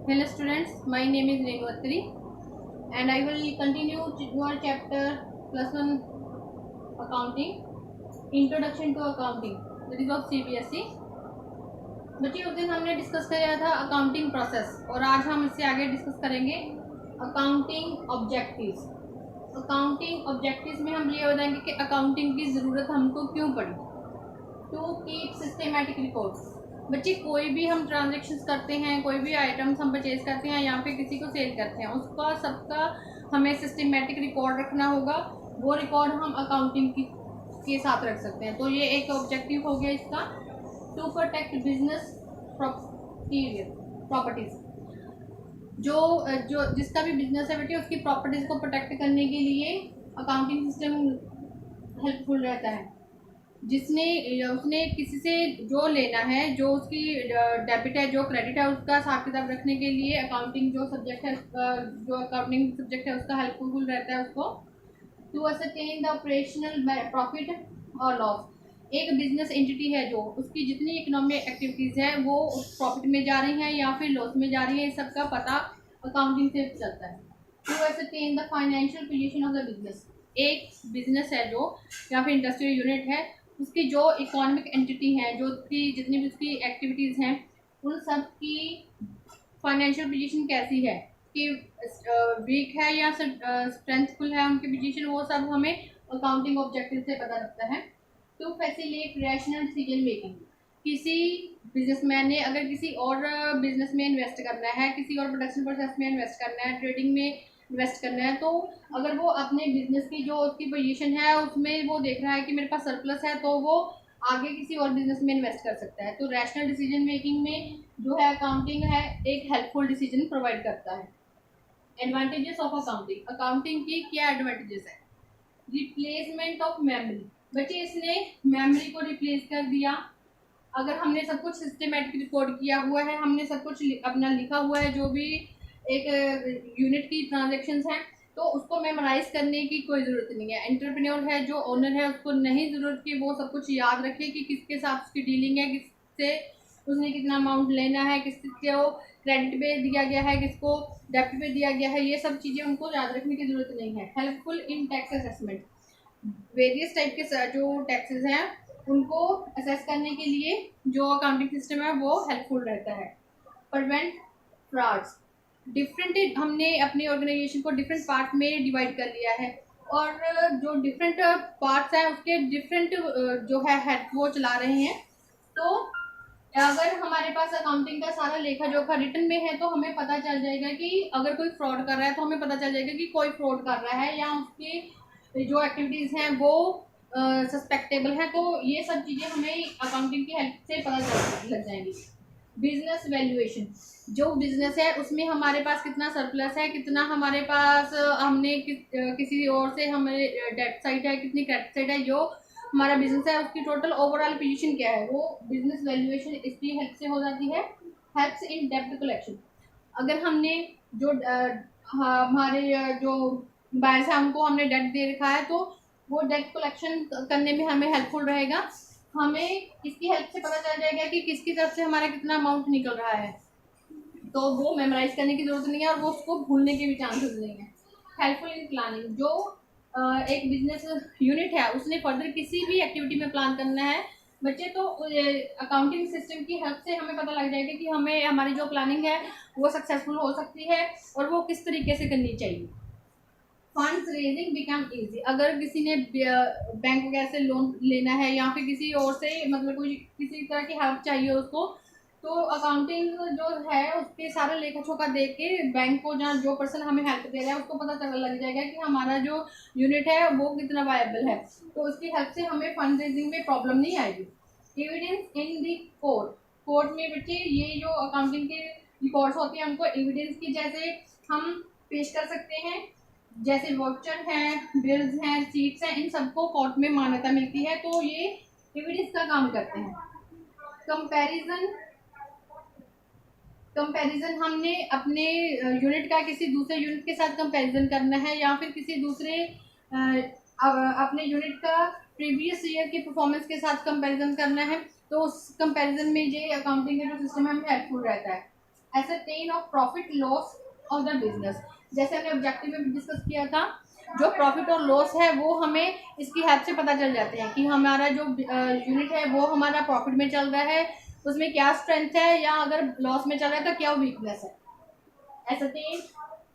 Hello students, my name is Renuatri and I will continue your chapter plus 1 accounting, introduction to accounting, that is of CBSE। बच्चे उस दिन हमने discuss किया था accounting process और आज हम इससे आगे डिस्कस करेंगे अकाउंटिंग ऑब्जेक्टिव्स। अकाउंटिंग ऑब्जेक्टिव्स में हम ये बताएंगे कि अकाउंटिंग की ज़रूरत हमको क्यों पड़ी। To keep systematic records. बच्चे कोई भी हम ट्रांजेक्शन्स करते हैं, कोई भी आइटम्स हम परचेज करते हैं या फिर किसी को सेल करते हैं, उसका सबका हमें सिस्टेमेटिक रिकॉर्ड रखना होगा। वो रिकॉर्ड हम अकाउंटिंग के साथ रख सकते हैं। तो ये एक ऑब्जेक्टिव हो गया इसका। टू प्रोटेक्ट बिजनेस प्रॉपर्टीज, जो जो जिसका भी बिजनेस है बेटे उसकी प्रॉपर्टीज को प्रोटेक्ट करने के लिए अकाउंटिंग सिस्टम हेल्पफुल रहता है। उसने किसी से जो लेना है, जो उसकी डेबिट है, जो क्रेडिट है, उसका हिसाब किताब रखने के लिए अकाउंटिंग जो सब्जेक्ट है जो अकाउंटिंग सब्जेक्ट है उसका हेल्पफुल रहता है उसको। To ascertain the operational profit और लॉस। एक बिजनेस एंटिटी है जो उसकी जितनी इकोनॉमिक एक्टिविटीज़ है वो प्रॉफिट में जा रही हैं या फिर लॉस में जा रही है, इस सब का पता अकाउंटिंग से चलता है। To ascertain the financial position of the business. एक बिजनेस है जो या फिर इंडस्ट्रियल यूनिट है, उसकी जो इकोनॉमिक एंटिटी है, जो उसकी जितनी भी उसकी एक्टिविटीज़ हैं, उन सब की फाइनेंशियल पोजीशन कैसी है, कि वीक है या स्ट्रेंथफुल है उनकी पोजीशन, वो सब हमें अकाउंटिंग ऑब्जेक्टिव से पता लगता है। To facilitate rational decision making. किसी बिजनेसमैन ने अगर किसी और बिजनेस में इन्वेस्ट करना है, किसी और प्रोडक्शन प्रोसेस में इन्वेस्ट करना है, ट्रेडिंग में इन्वेस्ट करना है, तो अगर वो अपने बिजनेस की जो उसकी पोजीशन है उसमें वो देख रहा है कि मेरे पास सरप्लस है, तो वो आगे किसी और बिजनेस में इन्वेस्ट कर सकता है। तो रैशनल डिसीजन मेकिंग में जो है अकाउंटिंग है एक हेल्पफुल डिसीजन प्रोवाइड करता है। Advantages of accounting. अकाउंटिंग की क्या एडवांटेजेस है? Replacement of memory. बच्चे इसने मेमोरी को रिप्लेस कर दिया। अगर हमने सब कुछ सिस्टमेटिक रिकॉर्ड किया हुआ है, हमने सब कुछ अपना लिखा हुआ है, जो भी एक यूनिट की ट्रांजेक्शन्स हैं, तो उसको मेमोराइज करने की कोई ज़रूरत नहीं है। एंटरप्रेन्योर है जो ओनर है उसको नहीं ज़रूरत कि वो सब कुछ याद रखे कि किसके साथ उसकी डीलिंग है, किससे उसने कितना अमाउंट लेना है, किसको क्रेडिट पे दिया गया है, किसको डेबिट पे दिया गया है, ये सब चीज़ें उनको याद रखने की ज़रूरत नहीं है। Helpful in tax assessment. Various type के जो टैक्सेस हैं उनको असेस करने के लिए जो अकाउंटिंग सिस्टम है वो हेल्पफुल रहता है। Prevent frauds. डिफरेंट हमने अपनी ऑर्गेनाइजेशन को डिफरेंट पार्ट में डिवाइड कर लिया है और जो डिफरेंट पार्ट्स हैं उसके डिफरेंट जो है हेड वो चला रहे हैं। तो अगर हमारे पास अकाउंटिंग का सारा लेखा जोखा रिटर्न में है तो हमें पता चल जाएगा कि अगर कोई फ्रॉड कर रहा है तो हमें पता चल जाएगा कि कोई फ्रॉड कर रहा है या उसकी जो एक्टिविटीज़ हैं वो सस्पेक्टेबल है। तो ये सब चीज़ें हमें अकाउंटिंग की हेल्प से पता लग जाएंगी। Business valuation. जो बिजनेस है उसमें हमारे पास कितना सरप्लस है, कितना हमारे पास हमने किसी और से हमारे डेट साइड है, कितनी क्रेडिट साइड है, जो हमारा बिजनेस है उसकी टोटल ओवरऑल पोजीशन क्या है, वो बिजनेस वैल्यूएशन इसकी हेल्प से हो जाती है। हेल्प्स इन डेब्ट कलेक्शन। अगर हमने जो हमारे जो बायर्स है उनको हमने डेट दे रखा है तो वो डेट कलेक्शन करने में हमें हेल्पफुल रहेगा। हमें इसकी हेल्प से पता चल जाएगा कि किसकी तरफ से हमारा कितना अमाउंट निकल रहा है, तो वो मेमोराइज करने की जरूरत नहीं है और वो उसको भूलने के भी चांसेस नहीं है। Helpful in planning. जो एक बिजनेस यूनिट है उसने फर्दर किसी भी एक्टिविटी में प्लान करना है बच्चे, तो अकाउंटिंग सिस्टम की हेल्प से हमें पता लग जाएगा कि हमें हमारी जो प्लानिंग है वो सक्सेसफुल हो सकती है और वो किस तरीके से करनी चाहिए। Funds raising become easy. अगर किसी ने बैंक वगैरह से लोन लेना है या फिर किसी और से मतलब कोई किसी तरह की हेल्प चाहिए उसको, तो अकाउंटिंग जो है उसके सारा लेखा जोखा देख के बैंक को जहाँ जो पर्सन हमें हेल्प दे रहा है उसको पता चल लग जाएगा कि हमारा जो यूनिट है वो कितना वायबल है, तो उसकी हेल्प से हमें फंड रेजिंग में प्रॉब्लम नहीं आएगी। Evidence in the court. Court में बच्चे ये जो अकाउंटिंग के रिकॉर्ड्स होते हैं उनको एविडेंस की जैसे हम पेश कर सकते हैं, जैसे वाउचर हैं, बिल्स हैं, सीट्स हैं, इन सबको कोर्ट में मान्यता मिलती है, तो ये एविडेंस का काम करते हैं। कंपैरिजन हमने अपने यूनिट का किसी दूसरे यूनिट के साथ कंपैरिजन करना है या फिर किसी दूसरे अपने यूनिट का प्रीवियस ईयर की परफॉर्मेंस के साथ कंपैरिजन करना है, तो उस कंपैरिजन में ये अकाउंटिंग का जो सिस्टम है हमें हेल्पफुल रहता है। ascertain of profit loss of the business। जैसे हमने ऑब्जेक्टिव में डिस्कस किया था, जो प्रॉफिट और लॉस है वो हमें इसकी हेल्प से पता चल जाते हैं कि हमारा जो यूनिट है वो हमारा प्रॉफिट में चल रहा है, उसमें क्या स्ट्रेंथ है, या अगर लॉस में चल रहा है तो क्या वीकनेस है।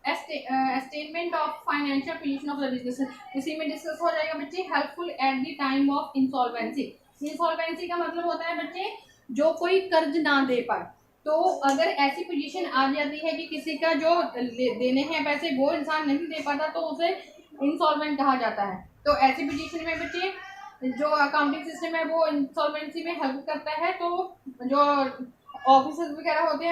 Statement of financial position of the business, इसी में डिस्कस हो जाएगा बच्चे, helpful at the time of insolvency. Insolvency का मतलब होता है बच्चे जो कोई कर्ज ना दे पाए। तो अगर ऐसी पोजीशन आ जाती है कि किसी का जो देने हैं पैसे वो इंसान नहीं दे पाता तो उसे इंसॉल्वेंट कहा जाता है। तो ऐसी पोजीशन में बच्चे जो अकाउंटिंग सिस्टम है वो इंसॉल्वेंसी में हेल्प करता है। तो जो ऑफिसर्स वगैरह होते हैं